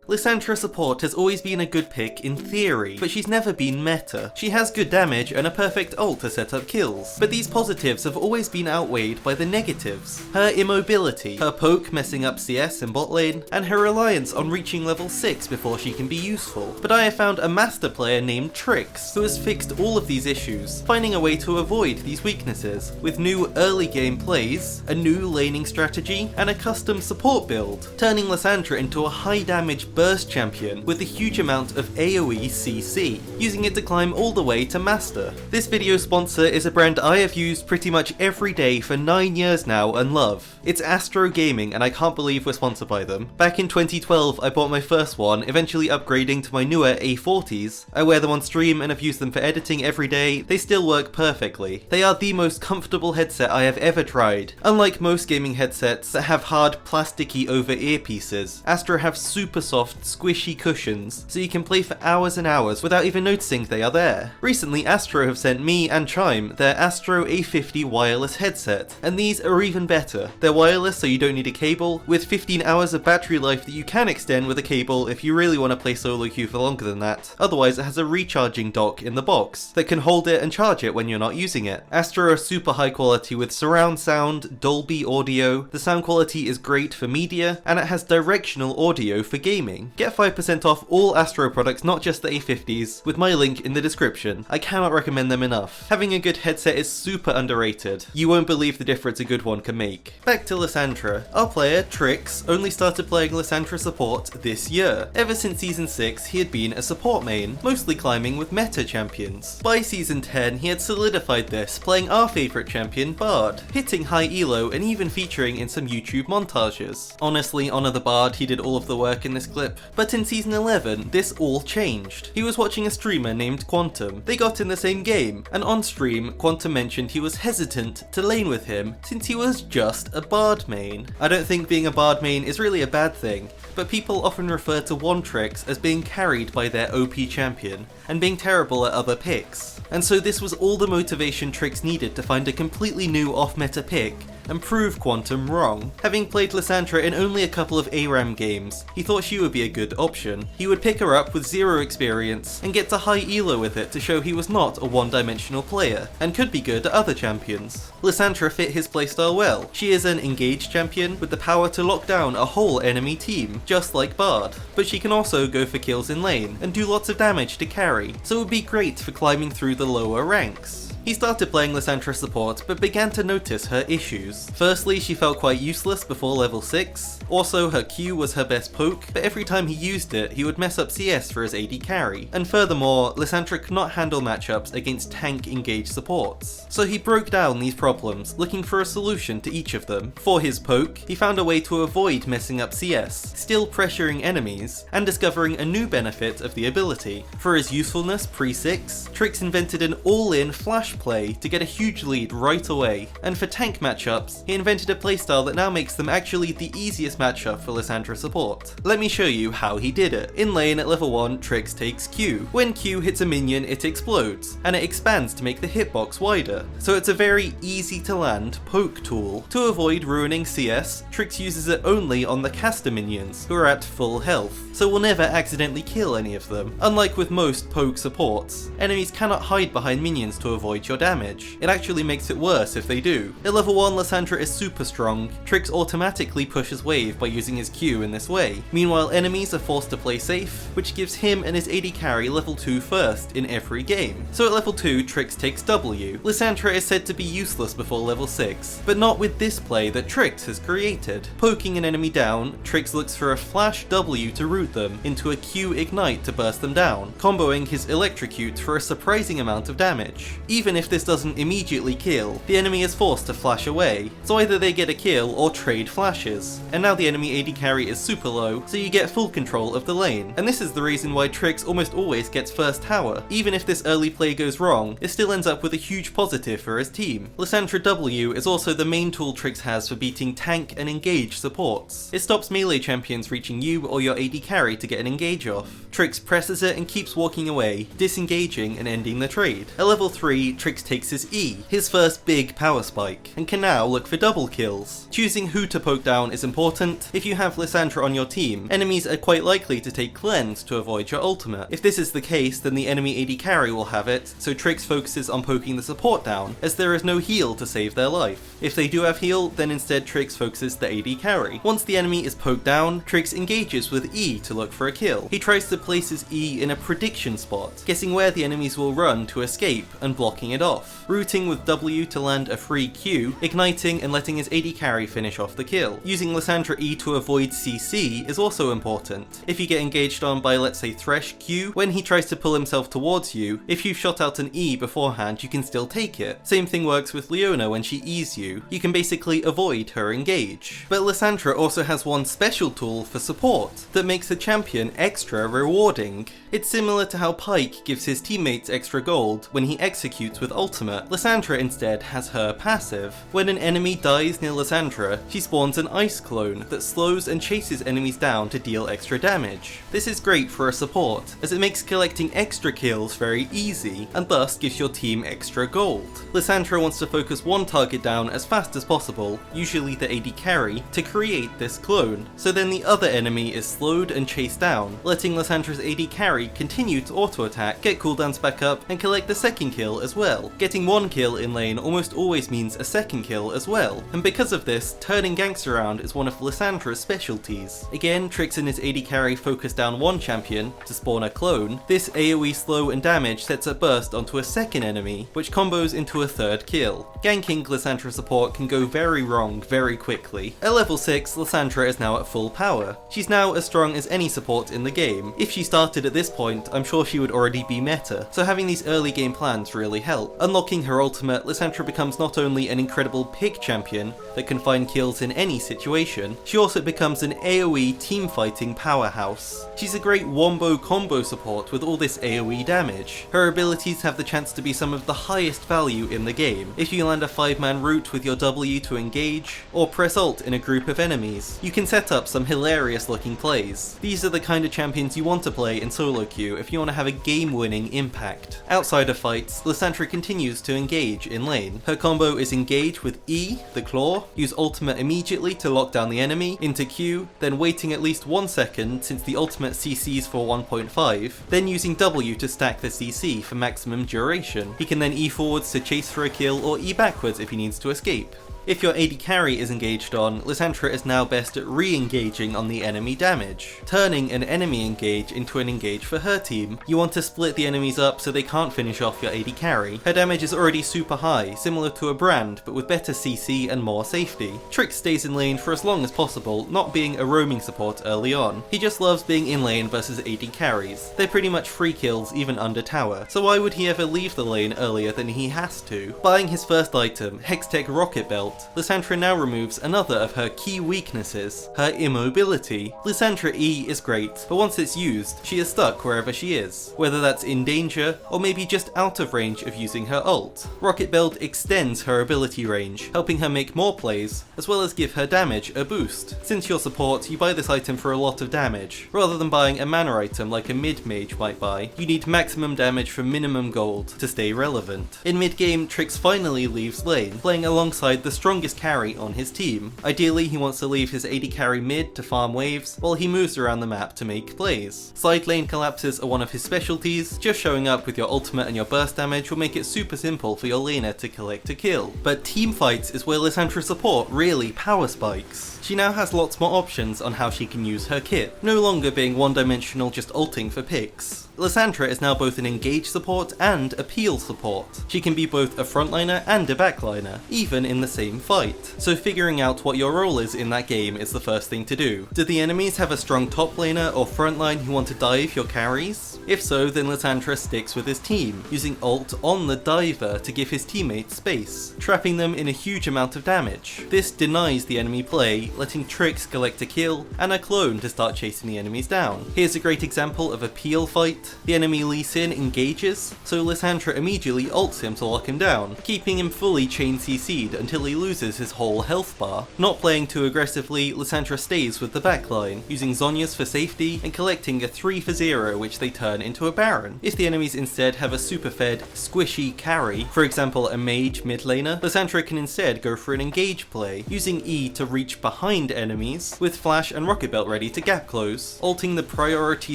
Lissandra Support has always been a good pick in theory, but she's never been meta. She has good damage and a perfect ult to set up kills, but these positives have always been outweighed by the negatives. Her immobility, her poke messing up CS and bot lane, and her reliance on reaching level 6 before she can be useful. But I have found a master player named Trixx who has fixed all of these issues, finding a way to avoid these weaknesses, with new early game plays, a new laning strategy, and a custom support build, turning Lissandra into a high damage burst champion with a huge amount of AoE CC, using it to climb all the way to Master. This video sponsor is a brand I have used pretty much every day for 9 years now and love. It's Astro Gaming, and I can't believe we're sponsored by them. Back in 2012 I bought my first one, eventually upgrading to my newer A40s. I wear them on stream and have used them for editing every day. They still work perfectly. They are the most comfortable headset I have ever tried. Unlike most gaming headsets that have hard plasticky over earpieces, Astro have super soft squishy cushions, so you can play for hours and hours without even noticing they are there. Recently Astro have sent me and Chime their Astro A50 wireless headset, and these are even better. They're wireless so you don't need a cable, with 15 hours of battery life that you can extend with a cable if you really want to play solo queue for longer than that. Otherwise it has a recharging dock in the box that can hold it and charge it when you're not using it. Astro are super high quality with surround sound, Dolby audio, the sound quality is great for media, and it has directional audio for gaming. Get 5% off all Astro products, not just the A50s, with my link in the description. I cannot recommend them enough. Having a good headset is super underrated. You won't believe the difference a good one can make. Back to Lissandra. Our player, Trixx, only started playing Lissandra Support this year. Ever since Season 6, he had been a support main, mostly climbing with meta champions. By Season 10, he had solidified this, playing our favourite champion, Bard, hitting high elo and even featuring in some YouTube montages. Honestly, honour the Bard, he did all of the work in this clip. But in Season 11, this all changed. He was watching a streamer named Quantum. They got in the same game, and on stream, Quantum mentioned he was hesitant to lane with him since he was just a Bard main. I don't think being a Bard main is really a bad thing, but people often refer to one Trixx as being carried by their OP champion, and being terrible at other picks. And so this was all the motivation Trixx needed to find a completely new off-meta pick, and prove Quantum wrong. Having played Lissandra in only a couple of ARAM games, he thought she would be a good option. He would pick her up with 0 experience, and get to high elo with it to show he was not a one-dimensional player, and could be good at other champions. Lissandra fit his playstyle well. She is an engaged champion with the power to lock down a whole enemy team, just like Bard, but she can also go for kills in lane, and do lots of damage to carry, so it would be great for climbing through the lower ranks. He started playing Lissandra Support, but began to notice her issues. Firstly, she felt quite useless before level 6. Also, her Q was her best poke, but every time he used it, he would mess up CS for his AD carry. And furthermore, Lissandra could not handle matchups against tank engaged supports. So he broke down these problems, looking for a solution to each of them. For his poke, he found a way to avoid messing up CS, still pressuring enemies, and discovering a new benefit of the ability. For his usefulness pre-6, Trixx invented an all-in flash play to get a huge lead right away, and for tank matchups, he invented a playstyle that now makes them actually the easiest matchup for Lissandra Support. Let me show you how he did it. In lane at level 1, Trixx takes Q. When Q hits a minion, it explodes, and it expands to make the hitbox wider, so it's a very easy to land poke tool. To avoid ruining CS, Trixx uses it only on the caster minions, who are at full health, so will never accidentally kill any of them. Unlike with most poke supports, enemies cannot hide behind minions to avoid your damage. It actually makes it worse if they do. At level 1, Lissandra is super strong. Trixx automatically pushes wave by using his Q in this way. Meanwhile, enemies are forced to play safe, which gives him and his AD carry level 2 first in every game. So at level 2, Trixx takes W. Lissandra is said to be useless before level 6, but not with this play that Trixx has created. Poking an enemy down, Trixx looks for a flash W to root them into a Q ignite to burst them down, comboing his electrocute for a surprising amount of damage. Even if this doesn't immediately kill, the enemy is forced to flash away, so either they get a kill or trade flashes. And now the enemy AD carry is super low, so you get full control of the lane. And this is the reason why Trixx almost always gets first tower. Even if this early play goes wrong, it still ends up with a huge positive for his team. Lissandra W is also the main tool Trixx has for beating tank and engage supports. It stops melee champions reaching you or your AD carry to get an engage off. Trixx presses it and keeps walking away, disengaging and ending the trade. At level 3, Trixx takes his E, his first big power spike, and can now look for double kills. Choosing who to poke down is important. If you have Lissandra on your team, enemies are quite likely to take cleanse to avoid your ultimate. If this is the case, then the enemy AD carry will have it, so Trixx focuses on poking the support down, as there is no heal to save their life. If they do have heal, then instead Trixx focuses the AD carry. Once the enemy is poked down, Trixx engages with E to look for a kill. He tries to place his E in a prediction spot, guessing where the enemies will run to escape and blocking it off. Rooting with W to land a free Q, igniting and letting his AD carry finish off the kill. Using Lissandra E to avoid CC is also important. If you get engaged on by, let's say, Thresh Q, when he tries to pull himself towards you, if you've shot out an E beforehand, you can still take it. Same thing works with Leona when she E's you. You can basically avoid her engage. But Lissandra also has one special tool for support that makes the champion extra rewarding. It's similar to how Pyke gives his teammates extra gold when he executes with ultimate. Lissandra instead has her passive. When an enemy dies near Lissandra, she spawns an ice clone that slows and chases enemies down to deal extra damage. This is great for a support, as it makes collecting extra kills very easy, and thus gives your team extra gold. Lissandra wants to focus one target down as fast as possible, usually the AD carry, to create this clone, so then the other enemy is slowed and chased down, letting Lissandra's AD carry continue to auto-attack, get cooldowns back up, and collect the second kill as well. Getting one kill in lane almost always means a second kill as well, and because of this, turning Ganks around is one of Lissandra's specialties. Again, Trixx and his AD carry focus down one champion to spawn a clone. This AoE slow and damage sets a burst onto a second enemy, which combos into a third kill. Ganking Lissandra Support can go very wrong very quickly. At level 6, Lissandra is now at full power. She's now as strong as any support in the game. If she started at this point, I'm sure she would already be meta, so having these early game plans really help. Unlocking her ultimate, Lissandra becomes not only an incredible pick champion that can find kills in any situation, she also becomes an AoE team fighting powerhouse. She's a great Wombo Combo support with all this AoE damage. Her abilities have the chance to be some of the highest value in the game. If you land a 5-man route with your W to engage, or press ult in a group of enemies, you can set up some hilarious looking plays. These are the kind of champions you want to play in solo queue if you want to have a game-winning impact. Outside of fights, Lissandra continues to engage in lane. Her combo is engage with E, the claw, use ultimate immediately to lock down the enemy, into Q, then waiting at least 1 second since the ultimate CCs for 1.5, then using W to stack the CC for maximum duration. He can then E forwards to chase for a kill or E backwards if he needs to escape. If your AD carry is engaged on, Lissandra is now best at re-engaging on the enemy damage, turning an enemy engage into an engage for her team. You want to split the enemies up so they can't finish off your AD carry. Her damage is already super high, similar to a Brand, but with better CC and more safety. Trixx stays in lane for as long as possible, not being a roaming support early on. He just loves being in lane versus AD carries. They're pretty much free kills even under tower, so why would he ever leave the lane earlier than he has to? Buying his first item, Hextech Rocket Belt, Lissandra now removes another of her key weaknesses, her immobility. Lissandra E is great, but once it's used, she is stuck wherever she is, whether that's in danger, or maybe just out of range of using her ult. Rocket Belt extends her ability range, helping her make more plays, as well as give her damage a boost. Since you're support, you buy this item for a lot of damage. Rather than buying a mana item like a mid-mage might buy, you need maximum damage for minimum gold to stay relevant. In mid-game, Trixx finally leaves lane, playing alongside the strongest carry on his team. Ideally, he wants to leave his AD carry mid to farm waves, while he moves around the map to make plays. Side lane collapses are one of his specialties. Just showing up with your ultimate and your burst damage will make it super simple for your laner to collect a kill. But Teamfights is where Lissandra Support really power spikes. She now has lots more options on how she can use her kit, no longer being one-dimensional just ulting for picks. Lissandra is now both an engage support and a peel support. She can be both a frontliner and a backliner, even in the same fight. So figuring out what your role is in that game is the first thing to do. Do the enemies have a strong top laner or frontline who want to dive your carries? If so, then Lissandra sticks with his team, using ult on the diver to give his teammates space, trapping them in a huge amount of damage. This denies the enemy play, letting Trixx collect a kill and a clone to start chasing the enemies down. Here's a great example of a peel fight. The enemy Lee Sin engages, so Lissandra immediately ults him to lock him down, keeping him fully chain CC'd until he loses loses his whole health bar. Not playing too aggressively, Lissandra stays with the backline, using Zhonya's for safety and collecting a 3 for 0 which they turn into a Baron. If the enemies instead have a super fed, squishy carry, for example a mage mid laner, Lissandra can instead go for an engage play, using E to reach behind enemies, with Flash and Rocket Belt ready to gap close, ulting the priority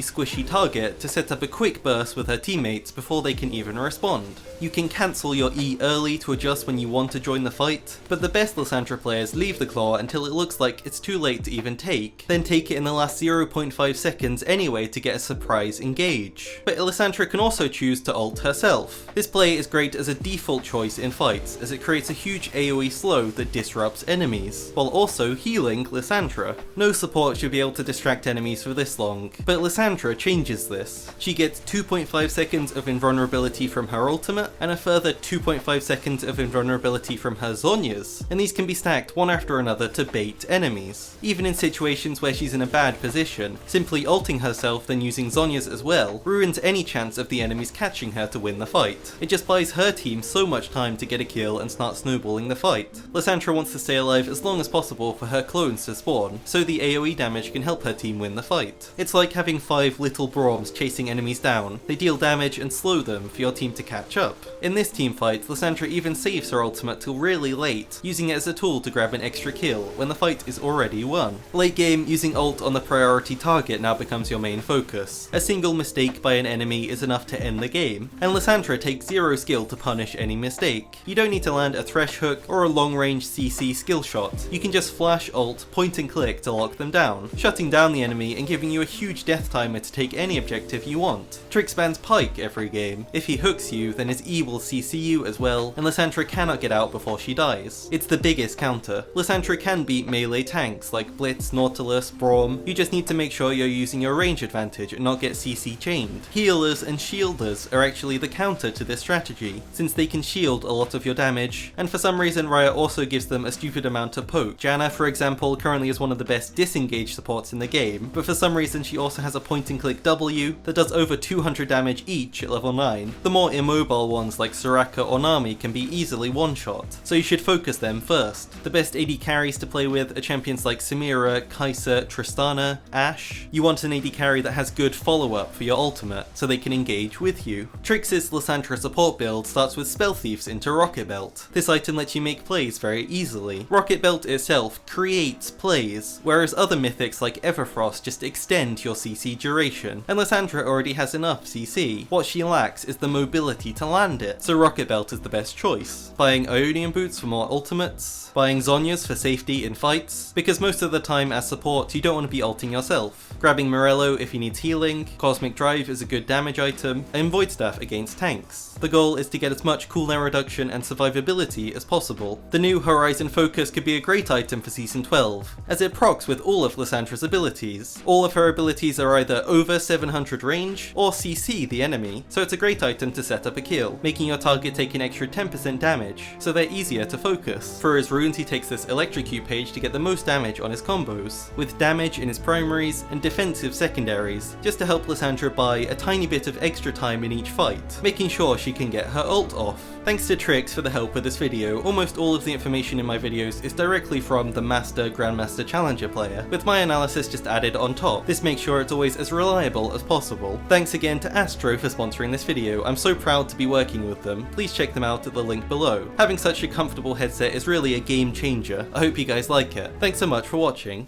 squishy target to set up a quick burst with her teammates before they can even respond. You can cancel your E early to adjust when you want to join the fight, but the best Lissandra players leave the claw until it looks like it's too late to even take, then take it in the last 0.5 seconds anyway to get a surprise engage. But Lissandra can also choose to ult herself. This play is great as a default choice in fights, as it creates a huge AoE slow that disrupts enemies, while also healing Lissandra. No support should be able to distract enemies for this long, but Lissandra changes this. She gets 2.5 seconds of invulnerability from her ultimate, and a further 2.5 seconds of invulnerability from her Zhonya's, and these can be stacked one after another to bait enemies. Even in situations where she's in a bad position, simply ulting herself then using Zhonya's as well ruins any chance of the enemies catching her to win the fight. It just buys her team so much time to get a kill and start snowballing the fight. Lissandra wants to stay alive as long as possible for her clones to spawn, so the AoE damage can help her team win the fight. It's like having 5 little Broms chasing enemies down. They deal damage and slow them for your team to catch up. In this teamfight, Lissandra even saves her ultimate till really late, using it as a tool to grab an extra kill when the fight is already won. Late game, using ult on the priority target now becomes your main focus. A single mistake by an enemy is enough to end the game, and Lissandra takes 0 skill to punish any mistake. You don't need to land a thresh hook or a long range CC skill shot. You can just flash ult, point and click to lock them down, shutting down the enemy and giving you a huge death timer to take any objective you want. Trixx bans Pyke every game. If he hooks you, then his E will CC you as well, and Lissandra cannot get out before she dies. It's the biggest counter. Lissandra can beat melee tanks like Blitz, Nautilus, Braum. You just need to make sure you're using your range advantage and not get CC chained. Healers and shielders are actually the counter to this strategy, since they can shield a lot of your damage, and for some reason Riot also gives them a stupid amount of poke. Janna, for example, currently is one of the best disengage supports in the game, but for some reason she also has a point and click W that does over 200 damage each at level 9. The more immobile ones like Soraka or Nami can be easily one-shot, so you should focus them first. The best AD carries to play with are champions like Samira, Kai'Sa, Tristana, Ashe. You want an AD carry that has good follow-up for your ultimate, so they can engage with you. Trixx's Lissandra Support build starts with Spell Thieves into Rocket Belt. This item lets you make plays very easily. Rocket Belt itself creates plays, whereas other mythics like Everfrost just extend your CC duration, and Lissandra already has enough CC. What she lacks is the mobility to land it, so Rocket Belt is the best choice. Buying Ionian Boots for more ultimates, buying Zhonya's for safety in fights, because most of the time as support you don't want to be ulting yourself. Grabbing Morello if he needs healing, Cosmic Drive is a good damage item, and Void Staff against tanks. The goal is to get as much cooldown reduction and survivability as possible. The new Horizon Focus could be a great item for Season 12, as it procs with all of Lissandra's abilities. All of her abilities are either over 700 range, or CC the enemy, so it's a great item to set up a kill, making your target take an extra 10% damage, so they're easier to focus. For his runes he takes this Electrocute page to get the most damage on his combos, with damage in his primaries and defensive secondaries, just to help Lissandra buy a tiny bit of extra time in each fight, making sure she can get her ult off. Thanks to Trixx for the help with this video. Almost all of the information in my videos is directly from the Master, Grandmaster, Challenger player, with my analysis just added on top. This makes sure it's always as reliable as possible. Thanks again to Astro for sponsoring this video. I'm so proud to be working with them. Please check them out at the link below. Having such a comfortable headset is really a game changer. I hope you guys like it. Thanks so much for watching.